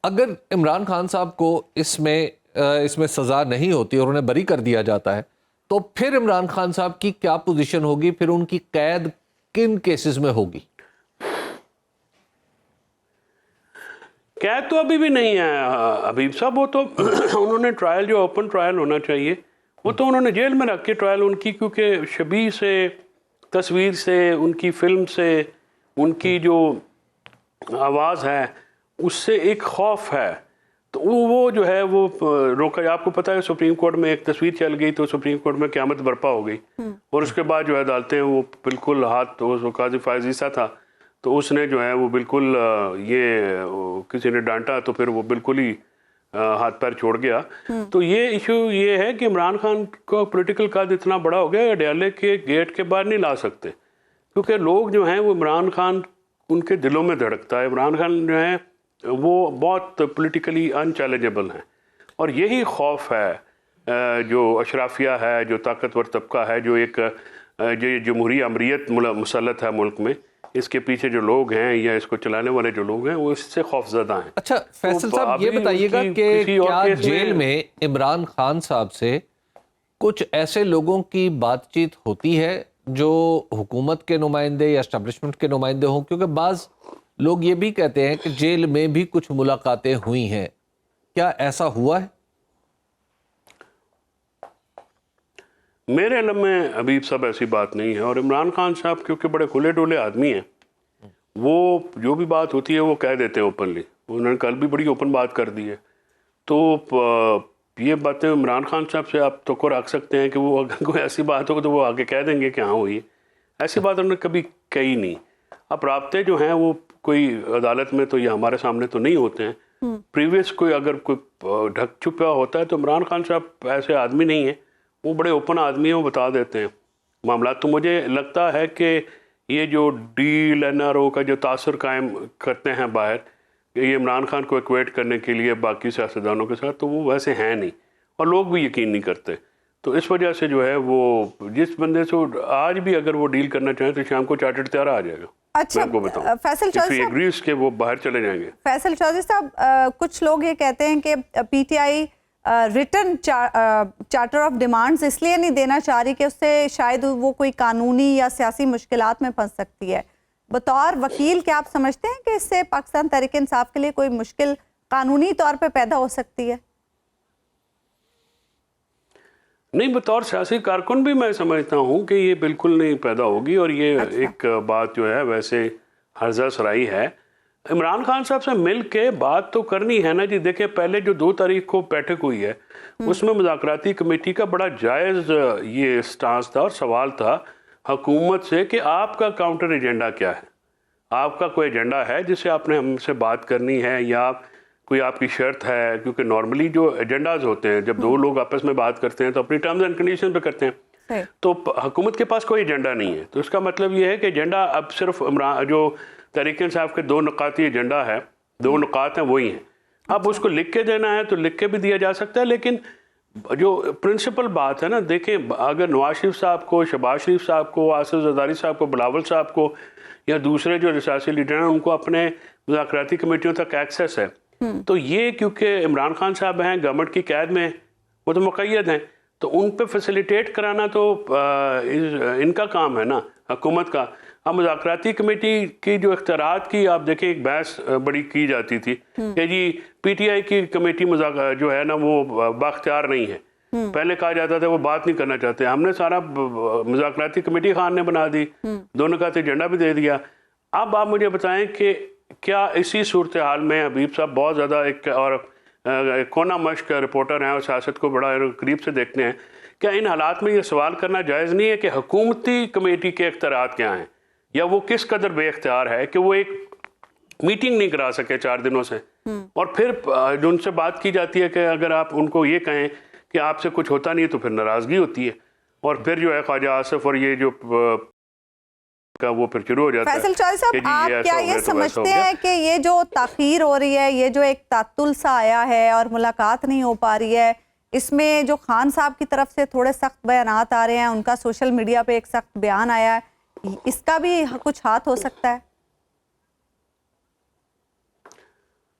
अगर इमरान खान साहब को इसमें सज़ा नहीं होती और उन्हें बरी कर दिया जाता है, तो फिर इमरान खान साहब की क्या पोजीशन होगी, फिर उनकी कैद किन केसेस में होगी? कैद तो अभी भी नहीं है हबीब साहब, वो तो उन्होंने ट्रायल, जो ओपन ट्रायल होना चाहिए वो तो उन्होंने जेल में रख के ट्रायल उनकी, क्योंकि शबीह से, तस्वीर से, उनकी फिल्म से, उनकी जो आवाज़ है उससे एक खौफ है, तो वो जो है वो रोका। आपको पता है सुप्रीम कोर्ट में एक तस्वीर चल गई तो सुप्रीम कोर्ट में क़यामत बर्पा हो गई, और उसके बाद जो है अदालतें वो बिल्कुल हाथ, तो काजी फायज़ ईसा था तो उसने जो है वो बिल्कुल किसी ने डांटा तो फिर वो बिल्कुल ही हाथ पैर छोड़ गया। तो ये इशू ये है कि इमरान खान का पॉलिटिकल कद इतना बड़ा हो गया, अडयाले के गेट के बाहर नहीं ला सकते, क्योंकि लोग जो हैं वो इमरान खान, उनके दिलों में धड़कता है। इमरान खान जो है वो बहुत पॉलिटिकली अनचैलेंजेबल हैं, और यही खौफ है जो अशराफिया है, जो ताकतवर तबका है, जो एक जो जमहूरी अमरीत मुसलत है मुल्क में, इसके पीछे जो लोग हैं या इसको चलाने वाले जो लोग हैं वो इससे खौफजदा हैं। अच्छा फैसल साहब, ये बताइएगा कि क्या जेल में इमरान खान साहब से कुछ ऐसे लोगों की बातचीत होती है जो हुकूमत के नुमाइंदे या एस्टेब्लिशमेंट के नुमाइंदे हों? क्योंकि बाज़ लोग ये भी कहते हैं कि जेल में भी कुछ मुलाकातें हुई हैं, क्या ऐसा हुआ है? मेरे इल्म में हबीब साहब ऐसी बात नहीं है, और इमरान खान साहब क्योंकि बड़े खुले डुले आदमी हैं, वो जो भी बात होती है वो कह देते हैं ओपनली। उन्होंने कल भी बड़ी ओपन बात कर दी है, तो ये बातें इमरान खान साहब से आप तो रख सकते हैं कि वो अगर कोई ऐसी बात हो तो वो आगे कह देंगे कि हाँ हुई। ऐसी बात उन्होंने कभी कही नहीं। अब राब्ते जो हैं वो कोई अदालत में तो या हमारे सामने तो नहीं होते हैं। प्रीवियस कोई अगर कोई ढक छुपा होता है तो इमरान खान साहब ऐसे आदमी नहीं है, वो बड़े ओपन आदमी हैं, वो बता देते हैं मामला। तो मुझे लगता है कि ये जो डील NRO का जो तासुर कायम करते हैं बाहर, ये इमरान खान को इक्वेट करने के लिए बाकी सियासतदानों के साथ, तो वो वैसे हैं नहीं, और लोग भी यकीन नहीं करते। तो इस वजह से जो है वो जिस बंदे से आज भी अगर वो डील करना चाहें तो शाम को चार्टर्ड तैयार आ जाएगा। अच्छा फैसल चौधरी साहब, के वो बाहर चले जाएंगे। फैसल चौधरी साहब, कुछ लोग ये कहते हैं कि PTI return charter of demands इसलिए नहीं देना चाह रही कि उससे शायद वो कोई कानूनी या सियासी मुश्किलात में फंस सकती है। बतौर वकील क्या आप समझते हैं कि इससे पाकिस्तान तहरीक इंसाफ के लिए कोई मुश्किल कानूनी तौर पे पैदा हो सकती है? नहीं, बतौर सियासी कारकुन भी मैं समझता हूँ कि ये बिल्कुल नहीं पैदा होगी, और ये अच्छा। एक बात जो है वैसे हर्जा सराई है। इमरान खान साहब से मिल के बात तो करनी है ना जी। देखिए पहले जो 2 तारीख को बैठक हुई है उसमें मुज़ाकराती कमेटी का बड़ा जायज़ ये स्टांस था और सवाल था हुकूमत से कि आपका काउंटर एजेंडा क्या है, आपका कोई एजेंडा है जिससे आपने हमसे बात करनी है, या कोई आपकी शर्त है। क्योंकि नॉर्मली जो एजेंडाज होते हैं, जब 2 लोग आपस में बात करते हैं तो अपनी टर्म्स एंड कंडीशन पे करते हैं, तो हुकूमत के पास कोई एजेंडा नहीं है। तो इसका मतलब ये है कि एजेंडा अब सिर्फ जो तहरीक इंसाफ के 2 नुकाती एजेंडा है, 2 नुकात हैं, वही हैं। अब उसको लिख के देना है तो लिख के भी दिया जा सकता है, लेकिन जो प्रिंसिपल बात है ना, देखें अगर नवाज शरीफ साहब को, शहबाज शरीफ साहब को, आसिफ जरदारी साहब को, बिलावल साहब को या दूसरे जो सियासी लीडर हैं उनको अपने मुज़ाकराती कमेटियों तक एक्सेस है, तो ये क्योंकि इमरान खान साहब हैं गवर्नमेंट की कैद में, वो तो मुक़य्यद हैं, तो उन पे फैसिलिटेट कराना तो इनका काम है ना, हुकूमत का। अब मुज़ाकराती कमेटी की जो इख्तियारात की आप देखें, एक बहस बड़ी की जाती थी कि जी PTI की कमेटी जो है ना वो बाख्तियार नहीं है। पहले कहा जाता था वो बात नहीं करना चाहते। हमने सारा मुज़ाकराती कमेटी खान ने बना दी, दोनों का एजेंडा भी दे दिया। अब आप मुझे बताएं कि क्या इसी सूरत हाल में हबीब साहब बहुत ज़्यादा एक और कोना मश्क रिपोर्टर हैं और सियासत को बड़ा करीब से देखते हैं, क्या इन हालात में ये सवाल करना जायज़ नहीं है कि हुकूमती कमेटी के इख्तियारात क्या हैं, या वो किस कदर बेख्तियार है कि वो एक मीटिंग नहीं करा सके 4 दिनों से, और फिर जो उनसे बात की जाती है कि अगर आप उनको ये कहें कि आपसे कुछ होता नहीं है तो फिर नाराज़गी होती है, और फिर जो है ख्वाजा आसिफ और ये जो का वो फिर शुरू हो जाता है। फैसल चौधरी साहब, आप क्या ये समझते हैं कि ये जो ताख़ीर हो रही है, ये जो एक तातुल सा आया है और मुलाकात नहीं हो पा रही है, इसमें जो खान साहब की तरफ से थोड़े सख्त बयानात आ रहे हैं, उनका सोशल मीडिया पे एक सख्त बयान आया है, इसका भी कुछ हाथ हो सकता है?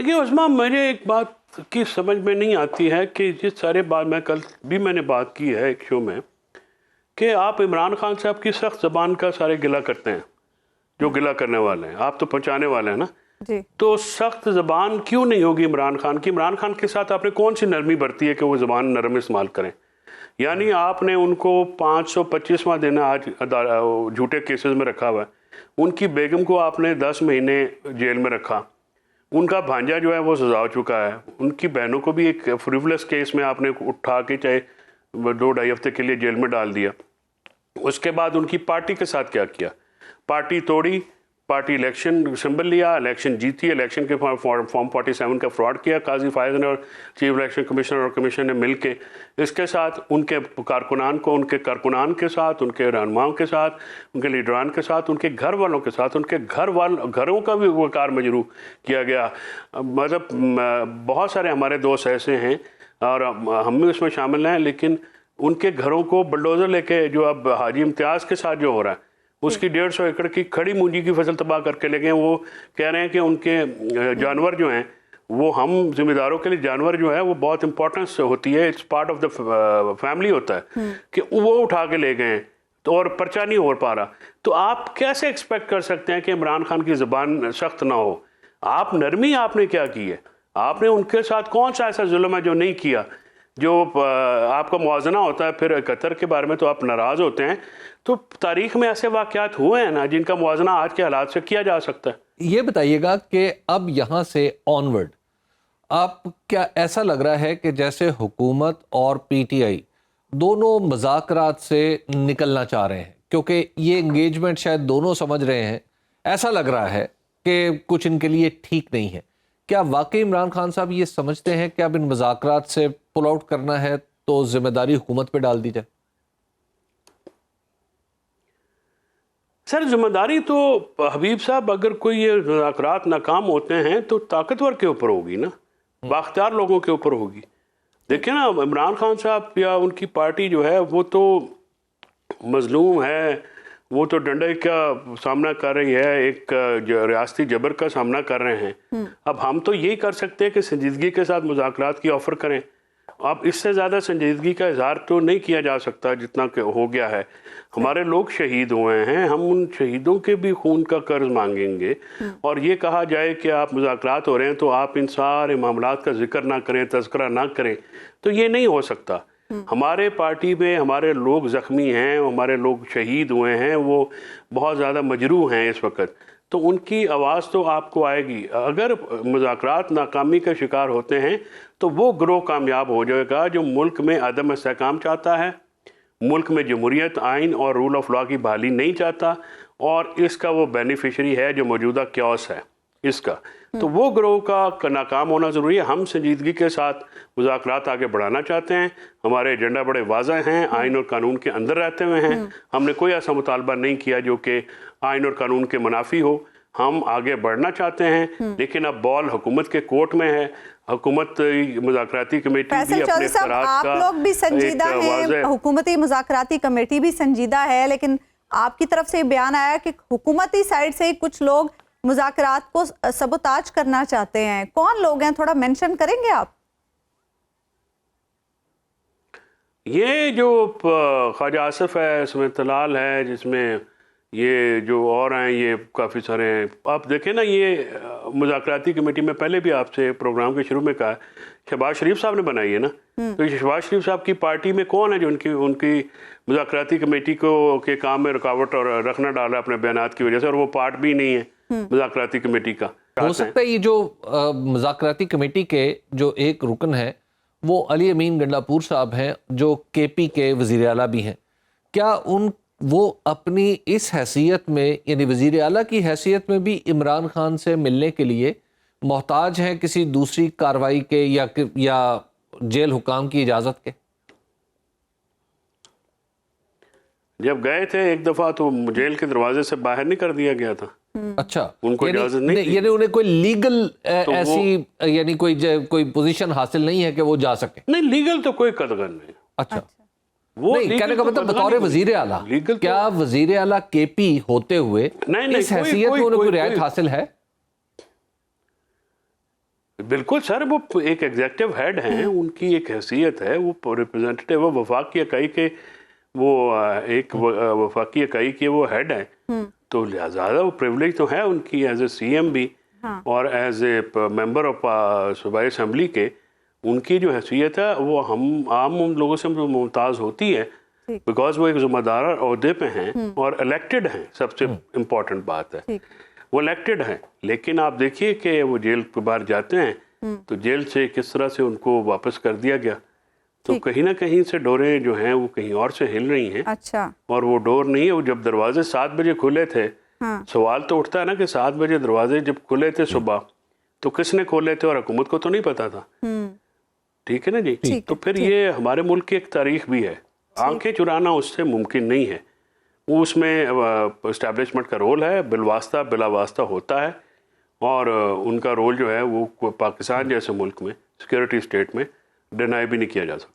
देखिए उस्मा, मुझे एक बात की समझ में नहीं आती है कि जिस सारे बात मैंने बात की है एक शो में कि आप इमरान खान साहब की सख्त ज़बान का सारे गिला करते हैं, जो गिला करने वाले हैं आप तो पहुँचाने वाले हैं ना जी। तो सख्त ज़बान क्यों नहीं होगी इमरान खान की? इमरान खान के साथ आपने कौन सी नरमी बरती है कि वो ज़बान नरम इस्तेमाल करें? यानी आपने उनको 525वां दिन आज झूठे केसेस में रखा हुआ है, उनकी बेगम को आपने 10 महीने जेल में रखा, उनका भांजा जो है वो सजा हो चुका है, उनकी बहनों को भी एक फ्रिवलेस केस में आपने उठा के चाहे 2-2.5 हफ्ते के लिए जेल में डाल दिया। उसके बाद उनकी पार्टी के साथ क्या किया? पार्टी तोड़ी, पार्टी इलेक्शन सिंबल लिया, इलेक्शन जीती, इलेक्शन के फॉर्म 47 का फ्रॉड किया काजी फायद ने और चीफ इलेक्शन कमिश्नर और कमीशन ने मिलके। इसके साथ उनके कारकुनान को, उनके कारकुनान के साथ, उनके रहनुमाओं के साथ, उनके लीडरान के साथ, उनके घर वालों के साथ, उनके घरों का भी वकार मजरू किया गया। मतलब बहुत सारे हमारे दोस्त ऐसे हैं और हम भी उसमें शामिल हैं, लेकिन उनके घरों को बुलडोज़र लेके जो अब हाजी इम्तियाज़ के साथ जो हो रहा है उसकी 150 एकड़ की खड़ी मूंजी की फसल तबाह करके ले गए। वो कह रहे हैं कि उनके जानवर जो हैं वो हम जिम्मेदारों के लिए जानवर जो है वो बहुत इंपॉर्टेंस होती है, it's part of the family होता है कि वो उठा के ले गए तो और पर्चा नहीं हो पा रहा। तो आप कैसे एक्सपेक्ट कर सकते हैं कि इमरान खान की ज़बान सख्त ना हो? आप नरमी आपने क्या की है? आपने उनके साथ कौन सा ऐसा जुल्म है जो नहीं किया? जो आपका मुआवजना होता है फिर 71 के बारे में तो आप नाराज़ होते हैं, तो तारीख में ऐसे वाक़यात हुए हैं ना जिनका मुआवजना आज के हालात से किया जा सकता है। ये बताइएगा कि अब यहाँ से ऑनवर्ड आप क्या ऐसा लग रहा है कि जैसे हुकूमत और पीटीआई दोनों मुज़ाकरात से निकलना चाह रहे हैं, क्योंकि ये एंगेजमेंट शायद दोनों समझ रहे हैं, ऐसा लग रहा है कि कुछ इनके लिए ठीक नहीं है। क्या वाकई इमरान खान साहब ये समझते हैं कि अब इन मुज़ाकरात से पुल आउट करना है तो जिम्मेदारी हुकूमत पे डाल दी जाए? सर जिम्मेदारी तो हबीब साहब, अगर कोई ये मुज़ाकरात नाकाम होते हैं तो ताकतवर के ऊपर होगी ना, बाख्तियार लोगों के ऊपर होगी। देखिए ना, इमरान खान साहब या उनकी पार्टी जो है वो तो मजलूम है, वो तो डंडे का सामना कर रही है, एक रियासती जबर का सामना कर रहे हैं। अब हम तो यही कर सकते हैं कि संजीदगी के साथ मुज़ाकरात की ऑफ़र करें। अब इससे ज़्यादा संजीदगी का इजहार तो नहीं किया जा सकता जितना कि हो गया है। हमारे लोग शहीद हुए हैं, हम उन शहीदों के भी खून का कर्ज मांगेंगे और ये कहा जाए कि आप मुज़ाकरात हो रहे हैं तो आप इन सारे मामलात का जिक्र ना करें, तज़किरा ना करें, तो ये नहीं हो सकता। हमारे पार्टी में हमारे लोग ज़ख्मी हैं, हमारे लोग शहीद हुए हैं, वो बहुत ज़्यादा मजरूह हैं इस वक्त, तो उनकी आवाज़ तो आपको आएगी। अगर मुज़ाकरात नाकामी का शिकार होते हैं तो वो गिरोह कामयाब हो जाएगा जो मुल्क में अदम इस्तेहकाम चाहता है, मुल्क में जमहूरियत, आइन और रूल ऑफ लॉ की बहाली नहीं चाहता, और इसका वो बेनिफिशरी है जो मौजूदा क्योस है इसका। तो वो गिरोह का नाकाम होना ज़रूरी है। हम संजीदगी के साथ मुज़ाकरात आगे बढ़ाना चाहते हैं, हमारे एजेंडा बड़े वाज़ेह हैं, आइन और कानून के अंदर रहते हुए हैं। हमने कोई ऐसा मुतालबा नहीं किया जो कि आइन और कानून के मुनाफी हो। हम आगे बढ़ना चाहते हैं, लेकिन अब बॉल हुकूमत के कोर्ट में है। हुकूमत मुज़ाकराती कमेटी भी अपने क़रार आप का लोग भी संजीदा हैं, हुकूमती मुज़ाकराती कमेटी भी संजीदा है, लेकिन आपकी तरफ से बयान आया कि हुकूमती साइड से कुछ लोग मुज़ाकरात को सबोताज करना चाहते हैं। कौन लोग हैं, थोड़ा मेंशन करेंगे आप? ये जो ख्वाजा आसिफ है, इसमें तलाल है, जिसमें ये जो और हैं ये काफ़ी सारे हैं। आप देखें ना, ये मुज़ाकराती कमेटी में पहले भी आपसे प्रोग्राम के शुरू में कहा, शहबाज शरीफ साहब ने बनाई है ना, तो ये शहबाज शरीफ साहब की पार्टी में कौन है जो उनकी मुज़ाकराती कमेटी को के काम में रुकावट और रखना डाला अपने बयानात की वजह से, और वो पार्ट भी नहीं है मुज़ाकराती कमेटी का। हो सकता है ये जो मुज़ाकराती कमेटी के जो एक रुकन है वो अली अमीन गंडापुर साहब हैं, जो केपी के वज़ीर आला भी हैं। क्या वो अपनी इस हैसियत में, यानी वज़ीर आला की हैसियत में भी इमरान खान से मिलने के लिए मोहताज हैं किसी दूसरी कार्रवाई के या जेल हुकाम की इजाज़त के? जब गए थे एक दफ़ा तो जेल के दरवाजे से बाहर नहीं कर दिया गया था। अच्छा, उनको इजाज़त नहीं, यानी उन्हें कोई लीगल ऐसी यानी कोई पोजीशन हासिल नहीं है कि वो जा सके? नहीं, लीगल तो कोई कदगन नहीं। अच्छा, वो नहीं, कहने का मतलब बतौर वज़ीर आला क्या वज़ीर आला केपी होते हुए इस हैसियत में उन्हें कोई रियायत हासिल है? बिल्कुल सर, वो एक एग्जेक्टिव हेड हैं, उनकी एक हैसियत है, वो रिप्रेजेंटेटिव है वफाकी इकाई के, वो एक वफाकी इकाई के वो हेड हैं, तो ज़्यादा वो प्रिविलेज तो है उनकी एज ए CM भी, और एज ए मेंबर ऑफ सूबाई असम्बली के उनकी जो हैसियत है वो हम आम लोगों से मुमताज़ होती है, बिकॉज वो एक ज़िम्मेदार ओहदे पे हैं और इलेक्टेड हैं। सबसे इम्पोर्टेंट बात है वो इलेक्टेड हैं, लेकिन आप देखिए कि वो जेल के बाहर जाते हैं तो जेल से किस तरह से उनको वापस कर दिया गया, तो कहीं ना कहीं से डोरें जो हैं वो कहीं और से हिल रही हैं। अच्छा। और वो डोर नहीं है, वो जब दरवाजे 7 बजे खुले थे, सवाल तो उठता है ना कि 7 बजे दरवाजे जब खुले थे सुबह, तो किसने खोले थे और हुकूमत को तो नहीं पता था। ठीक है ना जी। तो फिर ये हमारे मुल्क की एक तारीख भी है, आंखें चुराना उससे मुमकिन नहीं है। वो उसमें इस्टेब्लिशमेंट का रोल है, बिलवास्ता बिलावास्ता होता है, और उनका रोल जो है वो पाकिस्तान जैसे मुल्क में सिक्योरिटी स्टेट में डिनाई भी नहीं किया जा सकता।